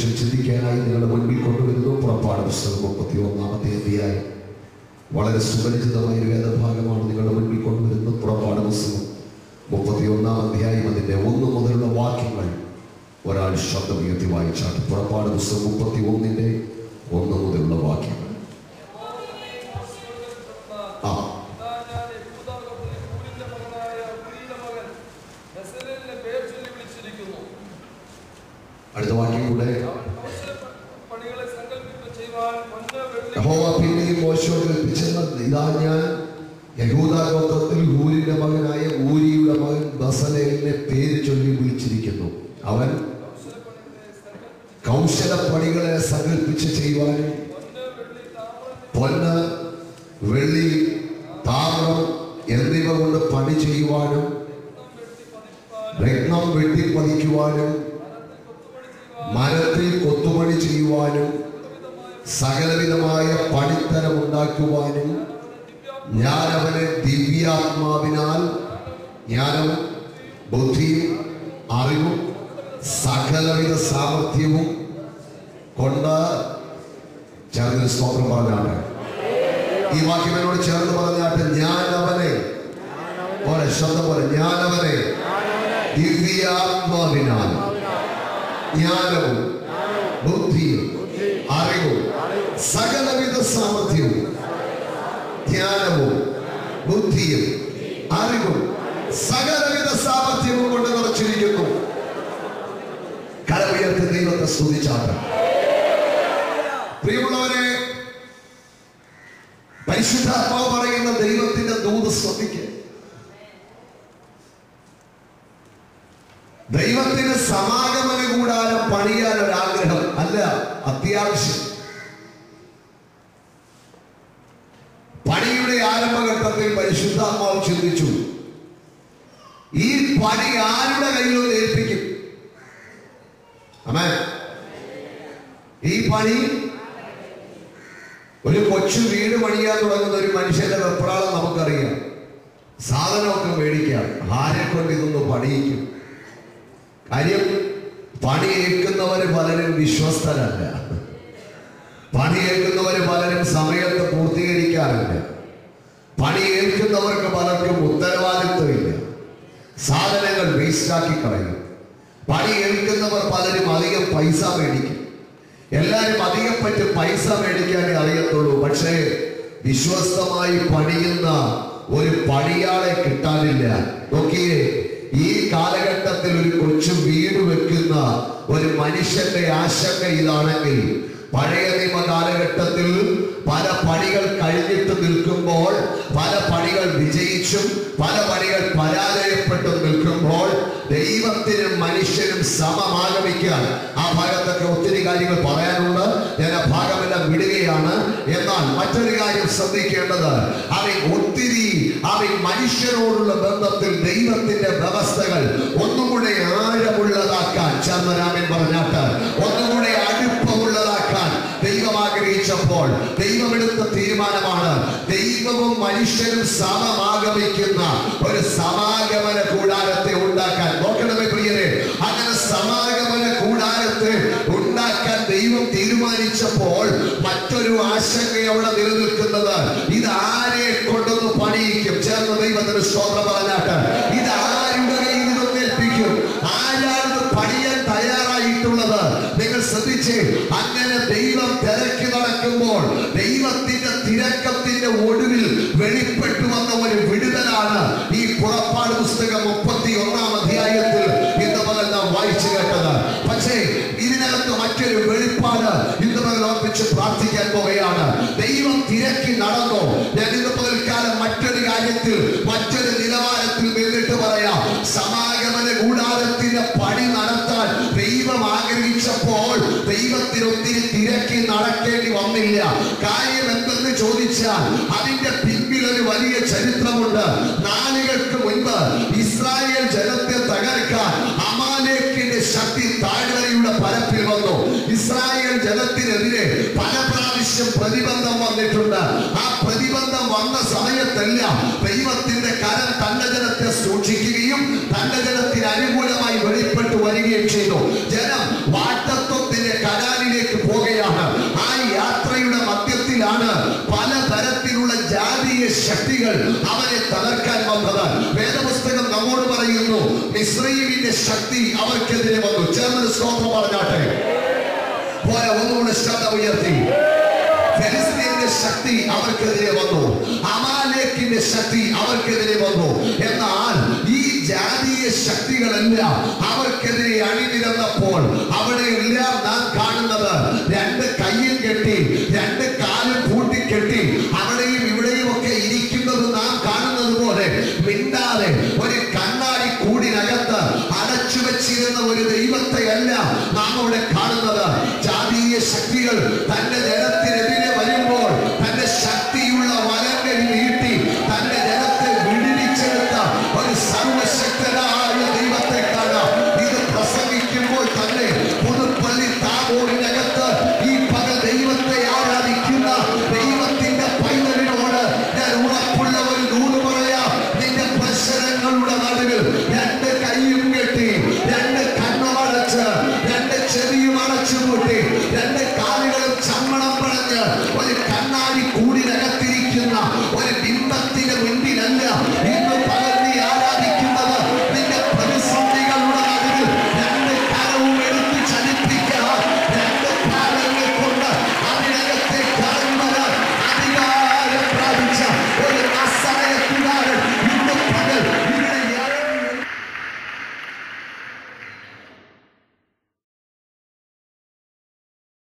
കുറിച്ച് ചിന്തിക്കാനായി നിങ്ങളുടെ മുൻപിൽ കൊണ്ടുവരുന്നു. പുറപ്പാട് പുസ്തകം 31-ാമത്തെ അധ്യായം. വളരെ സുപരിചിതമായ ഒരു വേദഭാഗമാണ് നിങ്ങളുടെ മുൻപിൽ കൊണ്ടുവരുന്നത്. പുറപ്പാട് പുസ്തകം 31-ാം അധ്യായം, അതിൻ്റെ 1 മുതലുള്ള വാക്യങ്ങൾ ഒരാൾ ശബ്ദമുയർത്തി വായിച്ചാണ്. പുറപ്പാട് പുസ്തകം 31-ന്റെ 1 മുതലുള്ള വാക്യങ്ങൾ. അടുത്ത വാക്യം കൂടെ. യഹോവ പിന്നെയും മോശെയോട് കൽപ്പിച്ചത്, ഇതാ ഞാൻ യഹൂദാ ഗോത്രത്തിൽ ഹൂരിന്റെ മകനായ ഊരിയുടെ മകൻ ബസലേലിനെ പേര് ചൊല്ലി വിളിച്ചിരിക്കുന്നു. അവൻ കൗശലപ്പണികളെ സങ്കല്പിച്ച് ചെയ്യുവാനും പൊന്ന്, വെള്ളി, താമ്രം എന്നിവ കൊണ്ട് പണി ചെയ്യുവാനും രത്നം വെട്ടിപ്പതിക്കുവാനും മരത്തിൽ കൊത്തുപണി ചെയ്യുവാനും സകലവിധമായ പണിത്തരം ഉണ്ടാക്കുവാനും ഞാൻ അവനെ ദിവ്യാത്മാവിനാൽ ജ്ഞാനവും ബുദ്ധിയും അറിവും സകലവിധ സാമർഥ്യവും കൊണ്ട് ചേർന്ന് സ്തോത്രം പറഞ്ഞാട്ടെ. ഈ വാക്യം എന്നോട് ചേർന്ന് പറഞ്ഞാട്ടെ. ഞാൻ അവനെ പോലെ ശബ്ദം പോലെ, ഞാൻ അവനെ ദിവ്യാത്മാവിനാൽ ജ്ഞാനവും ബുദ്ധിയും അറിവും സകലവിധ സാമർഥ്യവും ജ്ഞാനവും ബുദ്ധിയും അറിവും സകലവിധ സാമർഥ്യവും കൊണ്ട് നിറച്ചിരിക്കുന്നു. കരമുയർത്തി ദൈവത്തെ സ്തുതിച്ചാട്ടെ. പ്രിയമുള്ളവരെ, പരിശുദ്ധാത്മാവ് പറയുന്ന ദൈവത്തിന്റെ ദൂത് ശ്രദ്ധിക്കുക. ദൈവത്തിന് സമാഗമന കൂടാരം പണിയാൻ ഒരാഗ്രഹം അല്ല, അത്യാവശ്യം. പണിയുടെ ആരംഭഘട്ടത്തിൽ പരിശുദ്ധാത്മാവ് ചിന്തിച്ചു, ഈ പണി ആരുടെ കയ്യിലോ ഏൽപ്പിക്കും. ആമേൻ. ഈ പണി ഒരു കൊച്ചു വീട് പണിയാൻ തുടങ്ങുന്ന ഒരു മനുഷ്യന്റെ വെപ്രാളം നമുക്കറിയാം. സാധനമൊക്കെ മേടിക്കാം, ആരെ കൊണ്ട് ഇതൊന്ന് പണിയിക്കും. കാര്യം, പണിയേൽക്കുന്നവര് പലരും വിശ്വസ്തരല്ല. പണിയേൽക്കുന്നവര് പലരും സമയത്ത് പൂർത്തീകരിക്കാറില്ല. പണിയേൽക്കുന്നവർക്ക് പലർക്കും ഉത്തരവാദിത്വമില്ല. സാധനങ്ങൾ വേസ്റ്റാക്കി കളയും. പണിയേൽക്കുന്നവർ പലരും അധികം പൈസ മേടിക്കും. എല്ലാവരും അധികം പറ്റി പൈസ മേടിക്കാനേ അറിയത്തുള്ളൂ. പക്ഷേ വിശ്വസ്തമായി പണിയുന്ന ഒരു പണിയാളെ കിട്ടാനില്ല. നോക്കിയേ, ഈ കാലഘട്ടത്തിൽ ഒരു കൊച്ചു വീട് വെക്കുന്ന ഒരു മനുഷ്യന്റെ ആശങ്ക ഇതാണെങ്കിൽ, പഴയ നിയമ കാലഘട്ടത്തിൽ പല പണികൾ കഴിഞ്ഞിട്ട് നിൽക്കുമ്പോൾ, പല പണികൾ വിജയിച്ചും പല പണികൾ പരാജയപ്പെട്ടും നിൽക്കുമ്പോൾ ദൈവത്തിനും മനുഷ്യനും സമമാഗമിക്കാൻ ആ ഭാഗത്തൊക്കെ ഒത്തിരി കാര്യങ്ങൾ പറയാനുണ്ട്. ഞാൻ ആ ഭാഗമെല്ലാം വിടുകയാണ്. എന്നാൽ മറ്റൊരു കാര്യം ശ്രദ്ധിക്കേണ്ടത്, ഒത്തിരി മനുഷ്യരോടുള്ള ബന്ധത്തിൽ ദൈവത്തിന്റെ വ്യവസ്ഥകൾ ഒന്നുകൂടെ ആഴമുള്ളതാക്കാൻ, ചർമ്മരാമൻ പറഞ്ഞാട്ട് ഒന്നുകൂടെ അടുപ്പമുള്ളതാക്കാൻ ദൈവം ആഗ്രഹിച്ചപ്പോൾ ദൈവമെടുത്ത തീരുമാനമാണ് ദൈവവും മനുഷ്യനും സമമാഗമിക്കുന്ന ഒരു സമാഗമന കൂടാരത്തെ ഉണ്ടാക്കാൻ. നോക്കണമേ പ്രിയരെ, അങ്ങനെ സമാഗമന കൂടാരത്തെ ഉണ്ടാക്കാൻ ദൈവം തീരുമാനിച്ചപ്പോൾ മറ്റൊരു ആശങ്ക അവിടെ നിലനിൽക്കുന്നത്, ഇതാരെ കൊണ്ടൊന്ന് പണിയിക്കും. ചേർന്ന് ദൈവത്തിന് സ്തോത്രം പറഞ്ഞാട്ട്, ഇതാരുടെ കയ്യിൽ നിന്നൊന്ന് ഏൽപ്പിക്കും. ആരാണ് പണിയാൻ തയ്യാറായിട്ടുള്ളത്? നിങ്ങൾ ശ്രദ്ധിച്ച്, അങ്ങനെ ദൈവം തിരക്കി നടക്കുമ്പോൾ ദൈവത്തിന്റെ തിരക്കത്തിന്റെ ഒടുവിൽ വെളിപ്പെട്ടു വന്ന ഒരു വിടുതലാണ് ഈ പുറപ്പാട് പുസ്തകം 31-ാം അധ്യായത്തിൽ ഇന്ന് പകൽ നാം വായിച്ചു കേട്ടത്. പക്ഷേ ഇതിനകത്ത് മറ്റൊരു വെളിപ്പാട് ഇന്ന് പകൽ ഓർപ്പിച്ച് പ്രാർത്ഥിക്കാൻ പോവുകയാണ്. ദൈവം തിരക്കി നടന്നു. ഞാൻ ഇന്ന് പകൽക്കാലം മറ്റൊരു കാര്യത്തിൽ, മറ്റൊരു നിലവാരത്തിൽ നിന്നിട്ട് പറയാം. സമാഗമന കൂടാരത്തിന്റെ പണി നടത്താൻ ദൈവം ആഗ്രഹിച്ചപ്പോൾ ദൈവത്തിന് ഒത്തിരി തിരക്കി നടക്കേണ്ടി വന്നില്ല. കാര്യം എന്തെന്ന് ചോദിച്ചാൽ, അതിന്റെ പിന്നിൽ ഒരു വലിയ ചരിത്രമുണ്ട്. നാളുകൾക്ക് മുൻപ് ഇസ്രായേൽ ജനത്തെ തകർക്കാൻ അമാലേക്കിന്റെ ശക്തി താഴ്വരയുടെ പരപ്പിൽ വന്നു. ഇസ്രായേൽ ജനത്തിനെതിരെ പല പ്രാവശ്യം പ്രതിബന്ധം വന്നിട്ടുണ്ട്. ആ പ്രതിബന്ധം വന്ന സമയത്തെല്ലാം ദൈവത്തിന്റെ കരം തന്റെ ജനത്തെ സൂക്ഷിക്കുകയും തന്റെ ജനത്തിന് അനുകൂലമായി വെളിപ്പെട്ടു വരികയും ചെയ്തു. ജനം വാഗ്ദത്തം വാഗ്ദത്തത്തിന്റെ കനാലിലേക്ക് പോകുകയാണ്. ആ യാത്രയുടെ മധ്യത്തിലാണ് പലതരത്തിലുള്ള ജാതീയ ശക്തികൾ അവരെ തകർക്കാൻ വന്നത്. വേദപുസ്തകം നമ്മോട് പറയുന്നു, മിസ്രയീമിന്റെ ശക്തി അവർക്കെതിരെ വന്നു. ചേർന്ന് സ്തോത്രം പറഞ്ഞാട്ടെ. പോലെ ഒന്നുകൂടെ ശബ്ദം ഉയർത്തി. ഫെലിസ്തീന്റെ ശക്തി അവർക്കെതിരെ വന്നു, അമാലേക്കിന്റെ ശക്തി അവർക്കെതിരെ വന്നു. എന്നാൽ ഈ ജാതീയ ശക്തികളെല്ലാം അവർക്കെതിരെ അണിനിരന്നപ്പോൾ അവിടെയെല്ലാം നാം കാണുന്നത് രണ്ട് കയ്യും കെട്ടി രണ്ട് കാലും കൂട്ടിക്കെട്ടി അവിടെയും ഇവിടെയും ഒക്കെ ഇരിക്കുന്നത് നാം കാണുന്നത് പോലെ മിണ്ടാതെ ഒരു കണ്ണാടി കൂടിനകത്ത് അടച്ചു വെച്ചിരുന്ന ഒരു ദൈവത്തെയല്ല നാം അവിടെ കാണുന്നത്. ജാതീയ ശക്തികൾ തന്റെ ജനത്തിനെതിരെ വരുമ്പോൾ തന്റെ ശക്തിയുള്ള വലങ്ങൾ നീട്ടി തന്റെ ജനത്തെ വിടുവിച്ചെടുത്ത ഒരു സർവശക്തനായ ദൈവത്തെ കാണാം. ഇത് പ്രസംഗിക്കുമ്പോൾ തന്നെ പുതുപ്പള്ളി താബോറിനകത്ത് ഈ പകൽ ദൈവത്തെ ആരാധിക്കുന്ന ദൈവത്തിന്റെ പൈതലിനോട് ഞാൻ ഉറപ്പുള്ള ഒരു ദൂത് പറയാം. നിന്റെ പ്രശ്നങ്ങളുടെ നടുവിൽ രണ്ട് കൈയും കെട്ടി രണ്ട് കണ്ണും അടച്ച് രണ്ട് ചെവിയും അടച്ചുപൂട്ടി രണ്ട് കാലുകളും ചമ്മണം പറഞ്ഞ് ഒരു കണ്ണാടി കൂടിന